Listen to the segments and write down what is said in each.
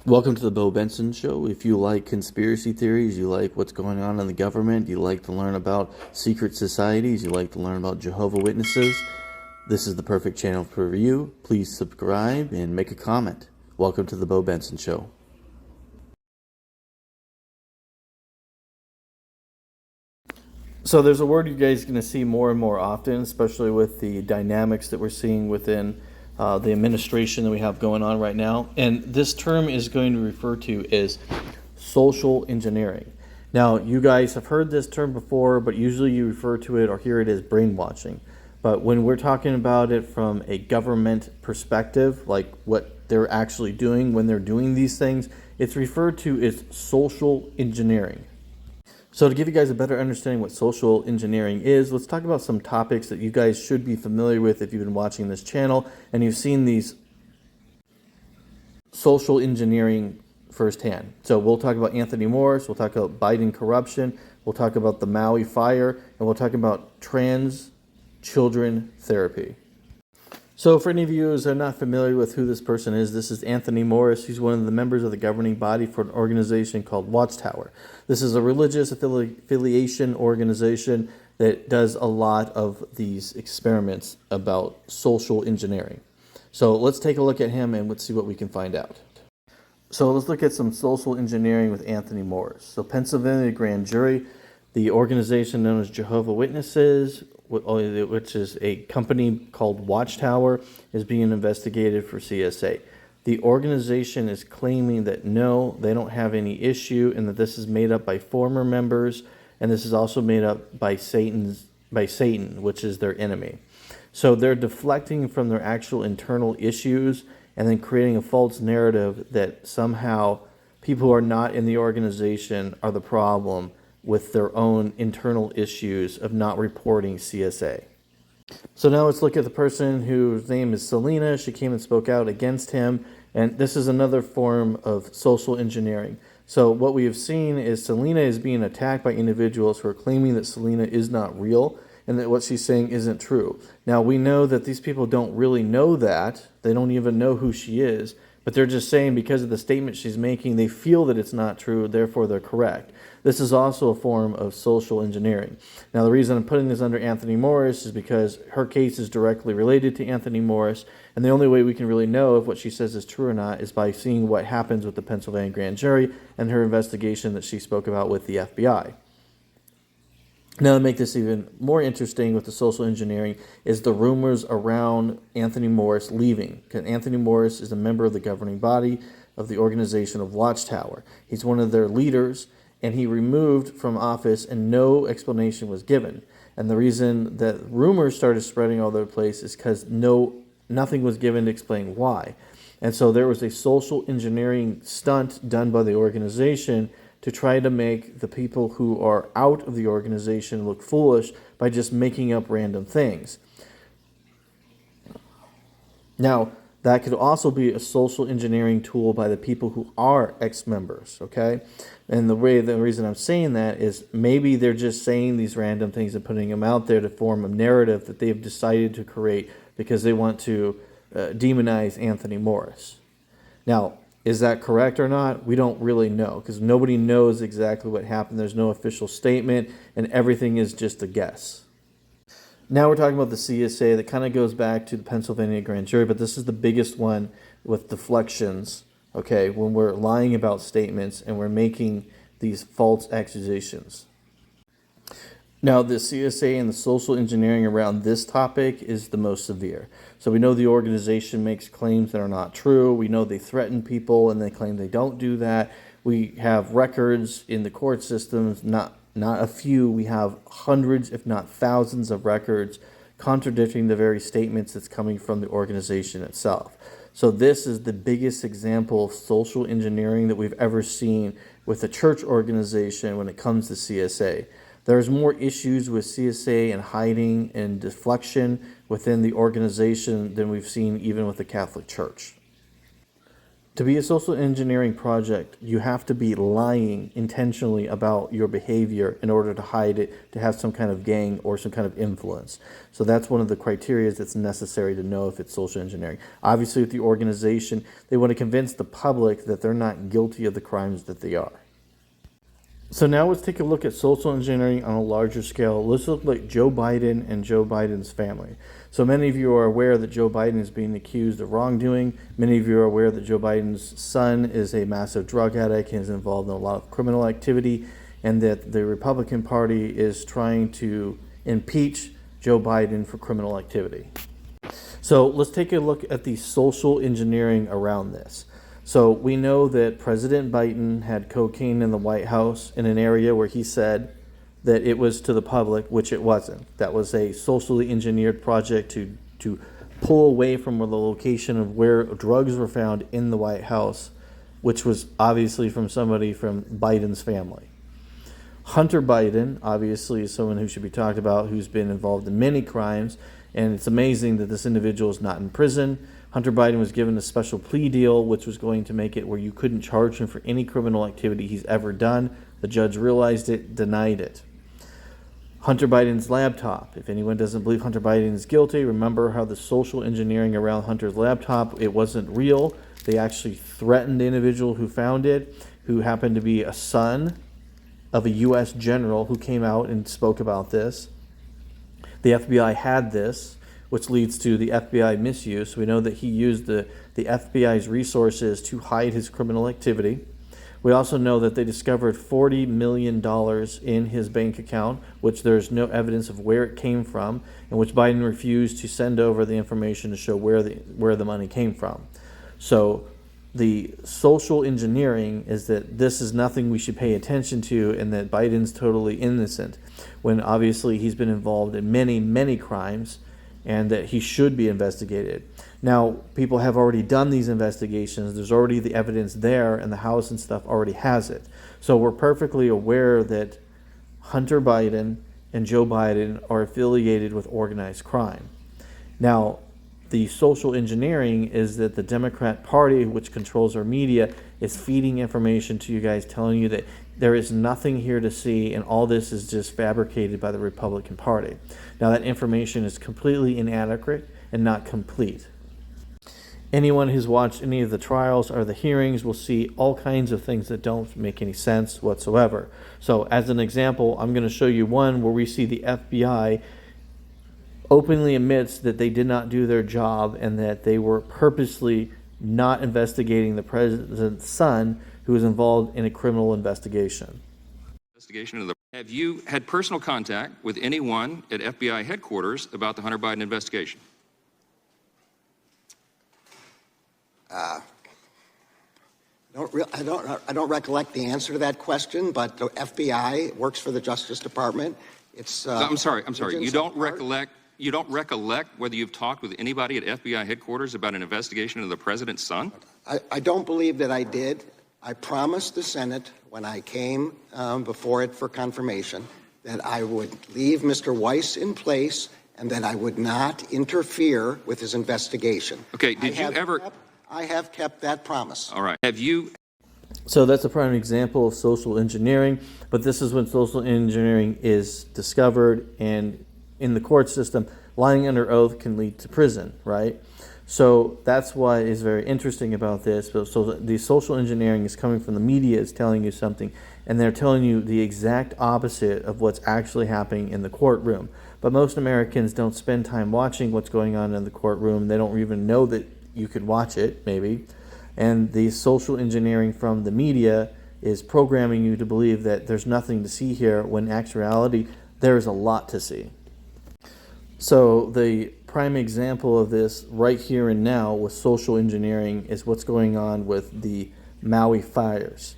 Welcome to the Bo Benson Show. If you like conspiracy theories, you like what's going on in the government, you like to learn about secret societies, you like to learn about Jehovah's Witnesses, this is the perfect channel for you. Please subscribe and make a comment. Welcome to the Bo Benson Show. So there's a word you guys are going to see more and more often, especially with the dynamics that we're seeing within the administration that we have going on right now. And this term is going to refer to as social engineering. Now, you guys have heard this term before, but usually you refer to it or hear it as brainwashing. But when we're talking about it from a government perspective, like what they're actually doing when they're doing these things, it's referred to as social engineering. So to give you guys a better understanding what social engineering is, let's talk about some topics that you guys should be familiar with if you've been watching this channel and you've seen these social engineering firsthand. So we'll talk about Anthony Morris, we'll talk about Biden corruption, we'll talk about the Maui fire, and we'll talk about trans children therapy. So for any of you who are not familiar with who this person is, this is Anthony Morris. He's one of the members of the governing body for an organization called Watchtower. This is a religious affiliation organization that does a lot of these experiments about social engineering. So let's take a look at him and let's see what we can find out. So let's look at some social engineering with Anthony Morris. So Pennsylvania Grand Jury, the organization known as Jehovah's Witnesses, which is a company called Watchtower, is being investigated for CSA. The organization is claiming that no, they don't have any issue and that this is made up by former members, and this is also made up by Satan, which is their enemy. So they're deflecting from their actual internal issues and then creating a false narrative that somehow people who are not in the organization are the problem with their own internal issues of not reporting CSA. So now let's look at the person whose name is Selena. She came and spoke out against him, and this is another form of social engineering. So what we have seen is Selena is being attacked by individuals who are claiming that Selena is not real and that what she's saying isn't true. Now we know that these people don't really know that. They don't even know who she is, but they're just saying because of the statement she's making, they feel that it's not true, therefore they're correct. This is also a form of social engineering. Now, the reason I'm putting this under Anthony Morris is because her case is directly related to Anthony Morris, and the only way we can really know if what she says is true or not is by seeing what happens with the Pennsylvania Grand Jury and her investigation that she spoke about with the FBI. Now, to make this even more interesting with the social engineering is the rumors around Anthony Morris leaving. Because Anthony Morris is a member of the governing body of the organization of Watchtower. He's one of their leaders, and he removed from office and no explanation was given. And the reason that rumors started spreading all over the place is because nothing was given to explain why. And so there was a social engineering stunt done by the organization to try to make the people who are out of the organization look foolish by just making up random things. Now, that could also be a social engineering tool by the people who are ex-members, okay? And the reason I'm saying that is maybe they're just saying these random things and putting them out there to form a narrative that they've decided to create because they want to demonize Anthony Morris. Now, is that correct or not? We don't really know because nobody knows exactly what happened. There's no official statement and everything is just a guess. Now we're talking about the CSA that kind of goes back to the Pennsylvania Grand Jury, but this is the biggest one with deflections, okay, when we're lying about statements and we're making these false accusations. Now, the CSA and the social engineering around this topic is the most severe. So we know the organization makes claims that are not true. We know they threaten people and they claim they don't do that. We have records in the court systems, not a few. We have hundreds, if not thousands of records contradicting the very statements that's coming from the organization itself. So this is the biggest example of social engineering that we've ever seen with a church organization when it comes to CSA. There's more issues with CSA and hiding and deflection within the organization than we've seen even with the Catholic Church. To be a social engineering project, you have to be lying intentionally about your behavior in order to hide it, to have some kind of gang or some kind of influence. So that's one of the criteria that's necessary to know if it's social engineering. Obviously, with the organization, they want to convince the public that they're not guilty of the crimes that they are. So now let's take a look at social engineering on a larger scale. Let's look at Joe Biden and Joe Biden's family. So many of you are aware that Joe Biden is being accused of wrongdoing. Many of you are aware that Joe Biden's son is a massive drug addict and is involved in a lot of criminal activity, and that the Republican Party is trying to impeach Joe Biden for criminal activity. So let's take a look at the social engineering around this. So we know that President Biden had cocaine in the White House in an area where he said that it was to the public, which it wasn't. That was a socially engineered project to pull away from the location of where drugs were found in the White House, which was obviously from somebody from Biden's family. Hunter Biden, obviously, is someone who should be talked about, who's been involved in many crimes, and it's amazing that this individual is not in prison. Hunter Biden was given a special plea deal, which was going to make it where you couldn't charge him for any criminal activity he's ever done. The judge realized it, denied it. Hunter Biden's laptop. If anyone doesn't believe Hunter Biden is guilty, remember how the social engineering around Hunter's laptop, it wasn't real. They actually threatened the individual who found it, who happened to be a son of a U.S. general who came out and spoke about this. The FBI had this, which leads to the FBI misuse. We know that he used the FBI's resources to hide his criminal activity. We also know that they discovered $40 million in his bank account, which there's no evidence of where it came from, and which Biden refused to send over the information to show where the money came from. So the social engineering is that this is nothing we should pay attention to, and that Biden's totally innocent, when obviously he's been involved in many, many crimes, and that he should be investigated. Now, people have already done these investigations. There's already the evidence there, and the House and stuff already has it. So we're perfectly aware that Hunter Biden and Joe Biden are affiliated with organized crime. Now, the social engineering is that the Democrat Party, which controls our media, is feeding information to you guys, telling you that there is nothing here to see, and all this is just fabricated by the Republican Party. Now, that information is completely inadequate and not complete. Anyone who's watched any of the trials or the hearings will see all kinds of things that don't make any sense whatsoever. So, as an example, I'm going to show you one where we see the FBI openly admits that they did not do their job and that they were purposely not investigating the president's son, who was involved in a criminal investigation. Have you had personal contact with anyone at FBI headquarters about the Hunter Biden investigation? I don't recollect the answer to that question, but the FBI works for the Justice Department. I'm sorry. You don't recollect whether you've talked with anybody at FBI headquarters about an investigation of the president's son? I don't believe that I did. I promised the Senate when I came before it for confirmation that I would leave Mr. Weiss in place and that I would not interfere with his investigation. Okay, I have kept that promise. All right. Have you? So that's a prime example of social engineering, but this is when social engineering is discovered, and in the court system, lying under oath can lead to prison, right? So that's why it's very interesting about this. So the social engineering is coming from the media, is telling you something, and they're telling you the exact opposite of what's actually happening in the courtroom. But most Americans don't spend time watching what's going on in the courtroom. They don't even know that you could watch it, maybe. And the social engineering from the media is programming you to believe that there's nothing to see here, when in actuality, there's a lot to see. So the prime example of this right here and now with social engineering is what's going on with the Maui fires.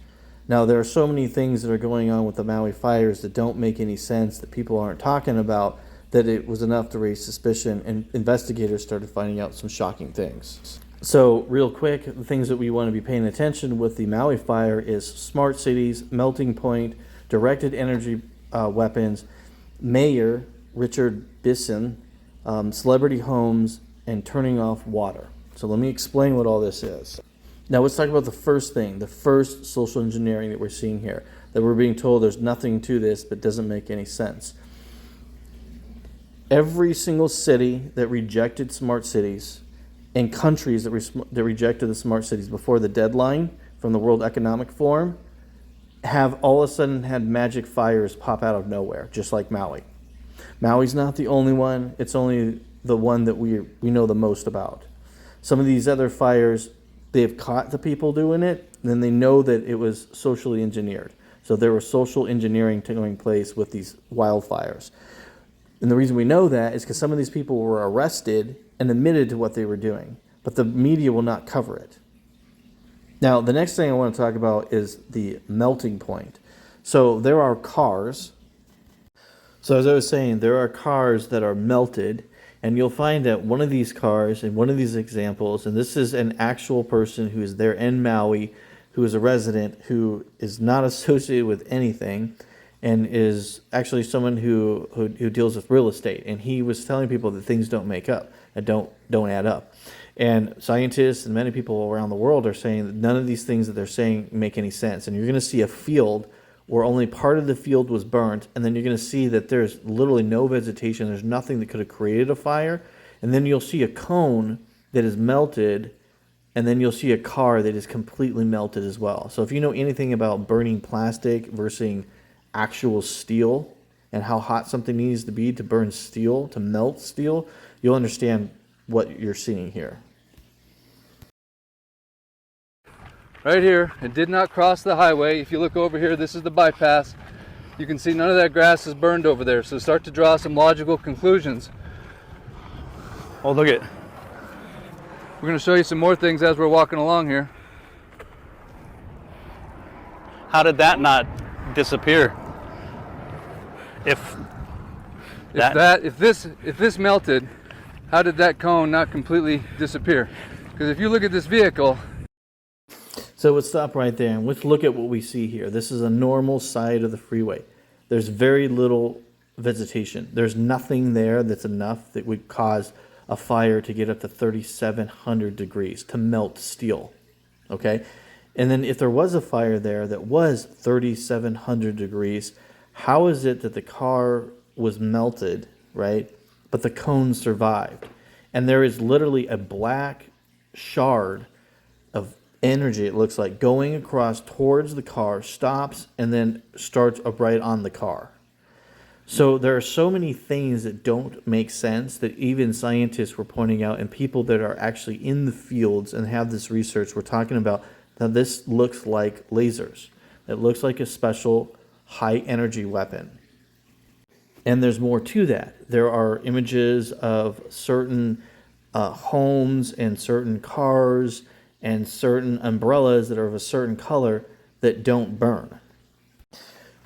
Now, there are so many things that are going on with the Maui fires that don't make any sense, that people aren't talking about, that it was enough to raise suspicion, and investigators started finding out some shocking things. So real quick, the things that we want to be paying attention with the Maui fire is smart cities, melting point, directed energy weapons, mayor Richard Bisson, celebrity homes, and turning off water. So let me explain what all this is. Now let's talk about the first thing, the first social engineering that we're seeing here, that we're being told there's nothing to this but doesn't make any sense. Every single city that rejected smart cities and countries that rejected the smart cities before the deadline from the World Economic Forum have all of a sudden had magic fires pop out of nowhere, just like Maui. Maui's not the only one. It's only the one that we know the most about. Some of these other fires, they've caught the people doing it, and then they know that it was socially engineered. So there was social engineering taking place with these wildfires. And the reason we know that is because some of these people were arrested and admitted to what they were doing, but the media will not cover it. Now, the next thing I want to talk about is the melting point. So there are cars. So as I was saying, there are cars that are melted, and you'll find that one of these cars in one of these examples, and this is an actual person who is there in Maui, who is a resident, who is not associated with anything, and is actually someone who deals with real estate. And he was telling people that things don't make up and don't add up. And scientists and many people around the world are saying that none of these things that they're saying make any sense. And you're going to see a field where only part of the field was burnt, and then you're going to see that there's literally no vegetation. There's nothing that could have created a fire. And then you'll see a cone that is melted, and then you'll see a car that is completely melted as well. So if you know anything about burning plastic versus actual steel and how hot something needs to be to burn steel, to melt steel, you'll understand what you're seeing here. Right here, it did not cross the highway. If you look over here, this is the bypass. You can see none of that grass is burned over there, so start to draw some logical conclusions. Oh, look at it. We're going to show you some more things as we're walking along here. How did that not disappear? If this melted, how did that cone not completely disappear? Because if you look at this vehicle. So let's stop right there and let's look at what we see here. This is a normal side of the freeway. There's very little vegetation. There's nothing there that's enough that would cause a fire to get up to 3,700 degrees to melt steel. Okay? And then if there was a fire there that was 3,700 degrees, how is it that the car was melted, right, but the cone survived? And there is literally a black shard of energy, it looks like, going across towards the car, stops, and then starts up right on the car. So there are so many things that don't make sense that even scientists were pointing out, and people that are actually in the fields and have this research were talking about that this looks like lasers. It looks like a special high energy weapon. And there's more to that. There are images of certain homes and certain cars and certain umbrellas that are of a certain color that don't burn.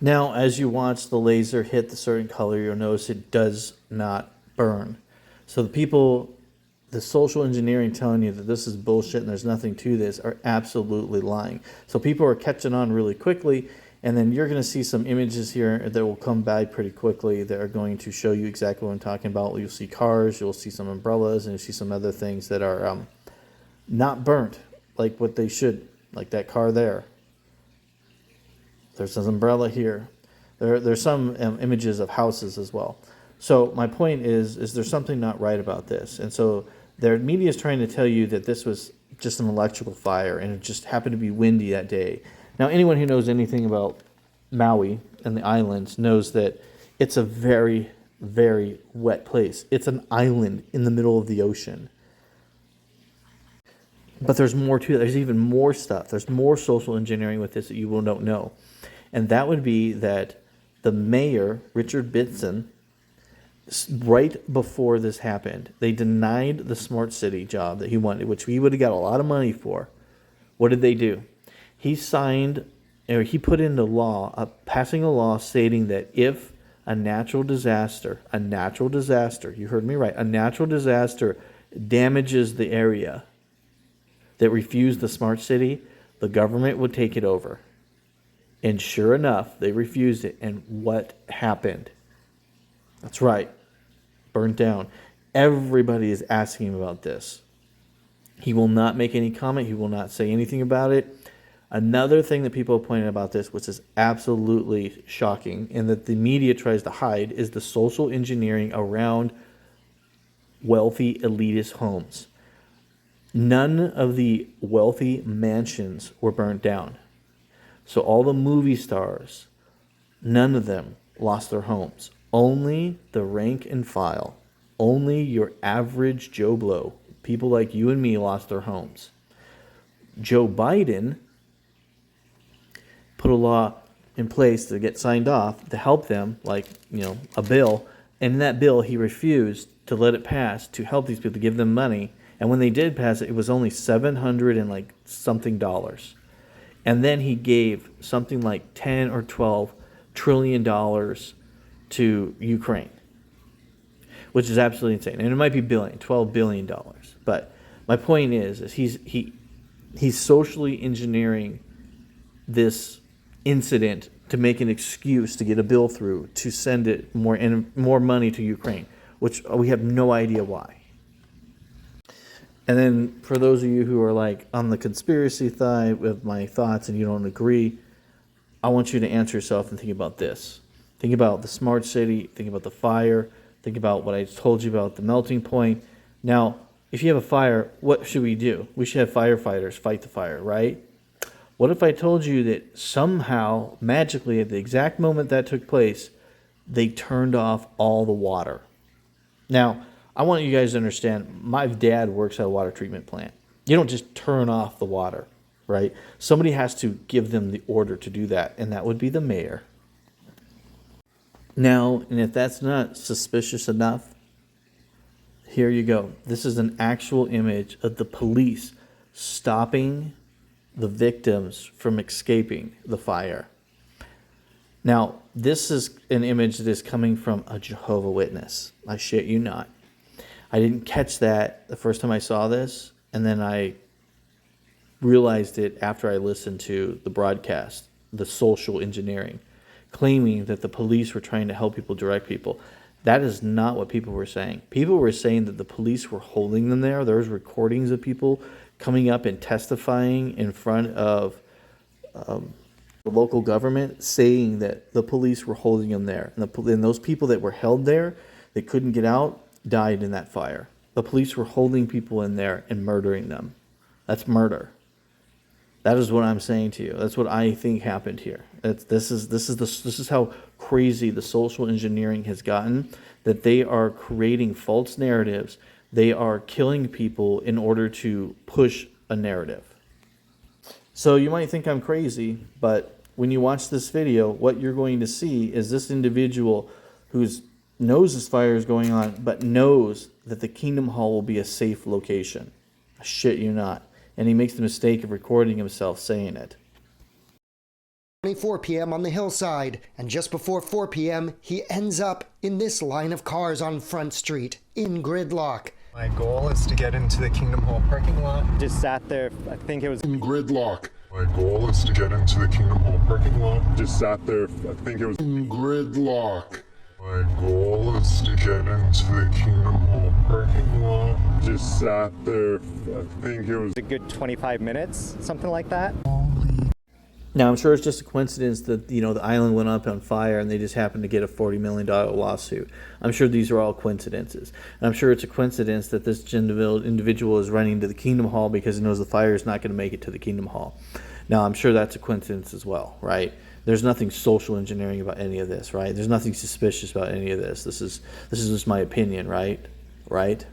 Now, as you watch the laser hit the certain color, you'll notice it does not burn. So the people, the social engineering telling you that this is bullshit and there's nothing to this are absolutely lying. So people are catching on really quickly. And then you're going to see some images here that will come by pretty quickly that are going to show you exactly what I'm talking about. You'll see cars, you'll see some umbrellas, and you'll see some other things that are not burnt like what they should, like that car there. There's an umbrella here. There's some images of houses as well. So my point is there's something not right about this. And so their media is trying to tell you that this was just an electrical fire and it just happened to be windy that day. Now, anyone who knows anything about Maui and the islands knows that it's a very, very wet place. It's an island in the middle of the ocean. But there's more to it. There's even more stuff. There's more social engineering with this that you will not know. And that would be that the mayor, Richard Bitson, right before this happened, they denied the smart city job that he wanted, which he would have got a lot of money for. What did they do? He signed, or he put into law, passing a law stating that if a natural disaster, you heard me right, a natural disaster damages the area that refused the smart city, the government would take it over. And sure enough, they refused it. And what happened? That's right, burnt down. Everybody is asking about this. He will not make any comment. He will not say anything about it. Another thing that people have pointed about this, which is absolutely shocking, and that the media tries to hide, is the social engineering around wealthy elitist homes. None of the wealthy mansions were burnt down. So all the movie stars, none of them lost their homes. Only the rank and file, only your average Joe Blow, people like you and me, lost their homes. Joe Biden put a law in place to get signed off to help them, like, a bill. And in that bill, he refused to let it pass to help these people, to give them money. And when they did pass it, it was only $700 and like something dollars. And then he gave something like 10 or 12 trillion dollars to Ukraine, which is absolutely insane. And it might be $12 billion. But my point is he's socially engineering this incident to make an excuse to get a bill through to send it more money to Ukraine, which we have no idea why. And then for those of you who are like on the conspiracy side with my thoughts and you don't agree, I want you to answer yourself and think about this. Think about the smart city, think about the fire, think about what I told you about the melting point. Now, if you have a fire, what should we do? We should have firefighters fight the fire, right? What if I told you that somehow, magically, at the exact moment that took place, they turned off all the water? Now, I want you guys to understand, my dad works at a water treatment plant. You don't just turn off the water, right? Somebody has to give them the order to do that, and that would be the mayor. Now, and if that's not suspicious enough, here you go. This is an actual image of the police stopping the victims from escaping the fire. Now, this is an image that is coming from a Jehovah's Witness. I shit you not. I didn't catch that the first time I saw this, and then I realized it after I listened to the broadcast, the social engineering, claiming that the police were trying to help people, direct people. That is not what people were saying. People were saying that the police were holding them there. There was recordings of people coming up and testifying in front of the local government, saying that the police were holding them there. And those people that were held there, they couldn't get out, died in that fire. The police were holding people in there and murdering them. That's murder. That is what I'm saying to you. That's what I think happened here. This is how crazy the social engineering has gotten, that they are creating false narratives. They are killing people in order to push a narrative. So you might think I'm crazy, but when you watch this video, what you're going to see is this individual who's knows this fire is going on, but knows that the Kingdom Hall will be a safe location. I shit you not. And he makes the mistake of recording himself saying it. 24 p.m. on the hillside, and just before 4 p.m., he ends up in this line of cars on Front Street, in gridlock. My goal is to get into the Kingdom Hall parking lot. Just sat there, I think it was in gridlock. My goal is to get into the Kingdom Hall parking lot. Just sat there, I think it was in gridlock. My goal is to get into the Kingdom Hall parking lot. Just sat there, I think it was a good 25 minutes, something like that. Now, I'm sure it's just a coincidence that, the island went up on fire and they just happened to get a $40 million lawsuit. I'm sure these are all coincidences. And I'm sure it's a coincidence that this individual is running to the Kingdom Hall because he knows the fire is not going to make it to the Kingdom Hall. Now, I'm sure that's a coincidence as well, right? There's nothing social engineering about any of this, right? There's nothing suspicious about any of this. This is just my opinion, right? Right?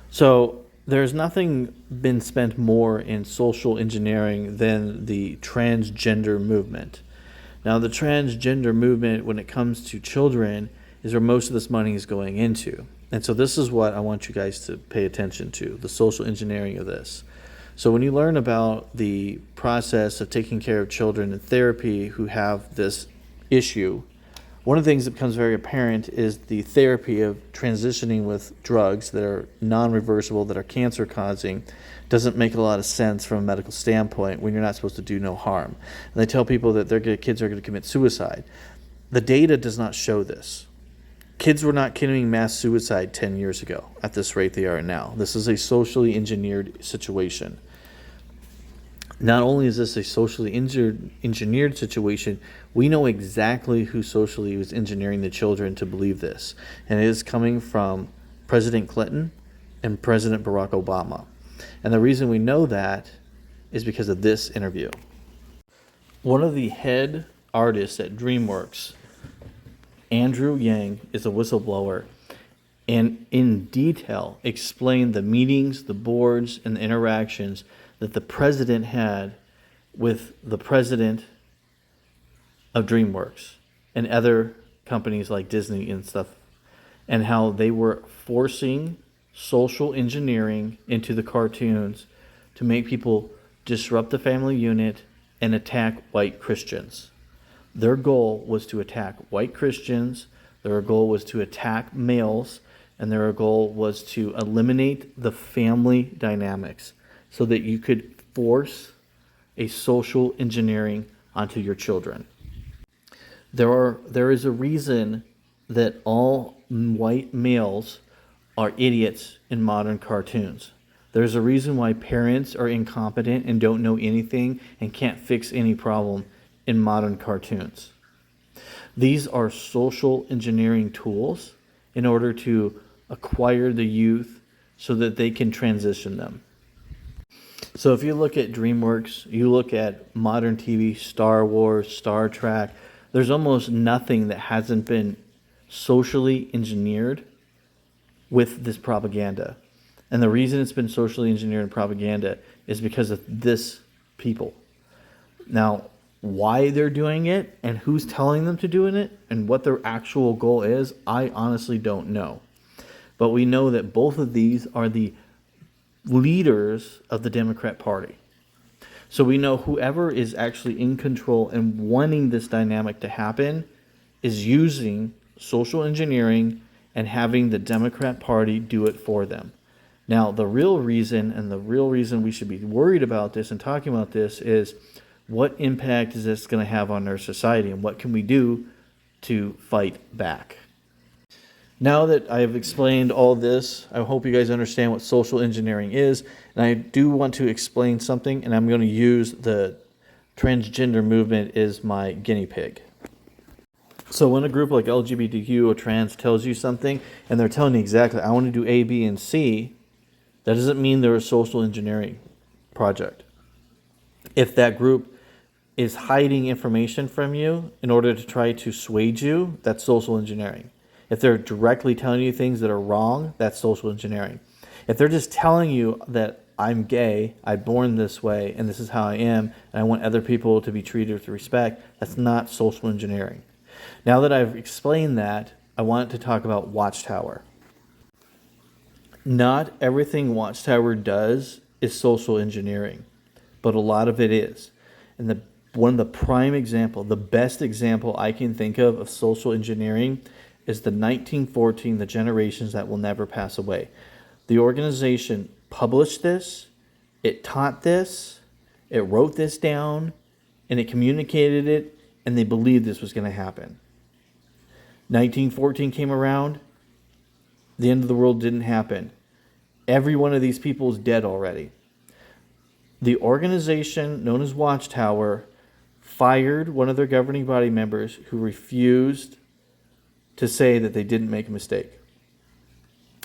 So there's nothing been spent more in social engineering than the transgender movement. Now, the transgender movement, when it comes to children, is where most of this money is going into. And so this is what I want you guys to pay attention to, the social engineering of this. So when you learn about the process of taking care of children in therapy who have this issue, one of the things that becomes very apparent is the therapy of transitioning with drugs that are non-reversible, that are cancer-causing, doesn't make a lot of sense from a medical standpoint when you're not supposed to do no harm. And they tell people that their kids are going to commit suicide. The data does not show this. Kids were not committing mass suicide 10 years ago at this rate they are now. This is a socially engineered situation. Not only is this a socially engineered situation, we know exactly who socially was engineering the children to believe this. And it is coming from President Clinton and President Barack Obama. And the reason we know that is because of this interview. One of the head artists at DreamWorks, Andrew Yang, is a whistleblower and in detail explained the meetings, the boards, and the interactions that the president had with the president of DreamWorks and other companies like Disney and stuff, and how they were forcing social engineering into the cartoons to make people disrupt the family unit and attack white Christians. Their goal was to attack white Christians, their goal was to attack males, and their goal was to eliminate the family dynamics so that you could force a social engineering onto your children. There is a reason that all white males are idiots in modern cartoons. There's a reason why parents are incompetent and don't know anything and can't fix any problem in modern cartoons. These are social engineering tools in order to acquire the youth so that they can transition them. So if you look at DreamWorks, you look at modern TV, Star Wars, Star Trek, there's almost nothing that hasn't been socially engineered with this propaganda. And the reason it's been socially engineered and propaganda is because of this people. Now, why they're doing it and who's telling them to doing it and what their actual goal is, I honestly don't know. But we know that both of these are the leaders of the Democrat Party. So we know whoever is actually in control and wanting this dynamic to happen is using social engineering and having the Democrat Party do it for them. Now, the real reason we should be worried about this and talking about this is what impact is this going to have on our society and what can we do to fight back? Now that I've explained all this, I hope you guys understand what social engineering is. And I do want to explain something, and I'm going to use the transgender movement as my guinea pig. So when a group like LGBTQ or trans tells you something, and they're telling you exactly, I want to do A, B, and C, that doesn't mean they're a social engineering project. If that group is hiding information from you in order to try to sway you, that's social engineering. If they're directly telling you things that are wrong, that's social engineering. If they're just telling you that I'm gay, I'm born this way, and this is how I am, and I want other people to be treated with respect, that's not social engineering. Now that I've explained that, I want to talk about Watchtower. Not everything Watchtower does is social engineering, but a lot of it is. And one of the prime example, the best example I can think of social engineering is the 1914, The Generations That Will Never Pass Away. The organization published this, it taught this, it wrote this down, and it communicated it, and they believed this was going to happen. 1914 came around, the end of the world didn't happen. Every one of these people is dead already. The organization known as Watchtower fired one of their governing body members who refused to say that they didn't make a mistake.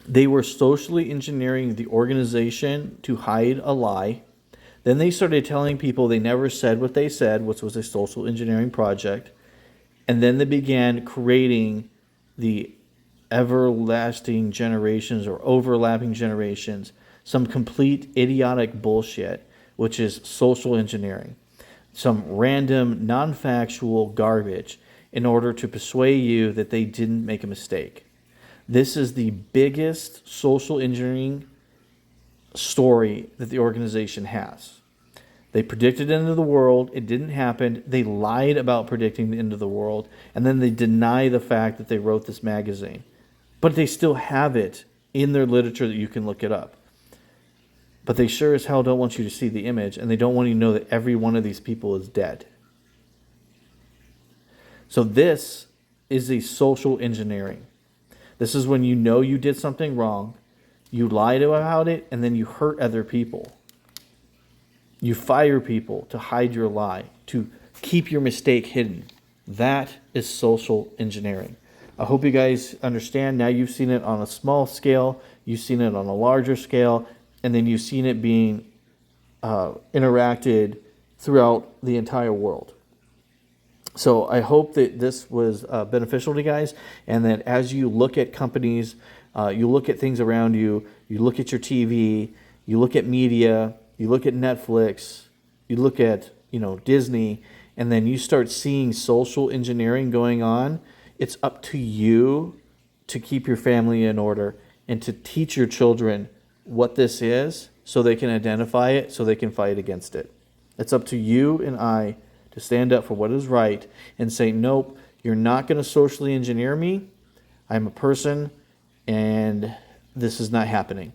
They were socially engineering the organization to hide a lie. Then they started telling people they never said what they said, which was a social engineering project. And then they began creating the everlasting generations or overlapping generations, some complete idiotic bullshit, which is social engineering. Some random, non-factual garbage in order to persuade you that they didn't make a mistake. This is the biggest social engineering story that the organization has. They predicted the end of the world. It didn't happen. They lied about predicting the end of the world. And then they deny the fact that they wrote this magazine. But they still have it in their literature that you can look it up. But they sure as hell don't want you to see the image, and they don't want you to know that every one of these people is dead. So this is a social engineering. This is when you know you did something wrong, you lied about it, and then you hurt other people. You fire people to hide your lie, to keep your mistake hidden. That is social engineering. I hope you guys understand. Now you've seen it on a small scale, you've seen it on a larger scale, and then you've seen it being interacted throughout the entire world. So I hope that this was beneficial to you guys, and that as you look at companies, you look at things around you, you look at your TV, you look at media, you look at Netflix, you look at Disney, and then you start seeing social engineering going on. It's up to you to keep your family in order and to teach your children what this is so they can identify it, so they can fight against it. It's up to you and I to stand up for what is right and say, nope, you're not going to socially engineer me. I'm a person, and this is not happening.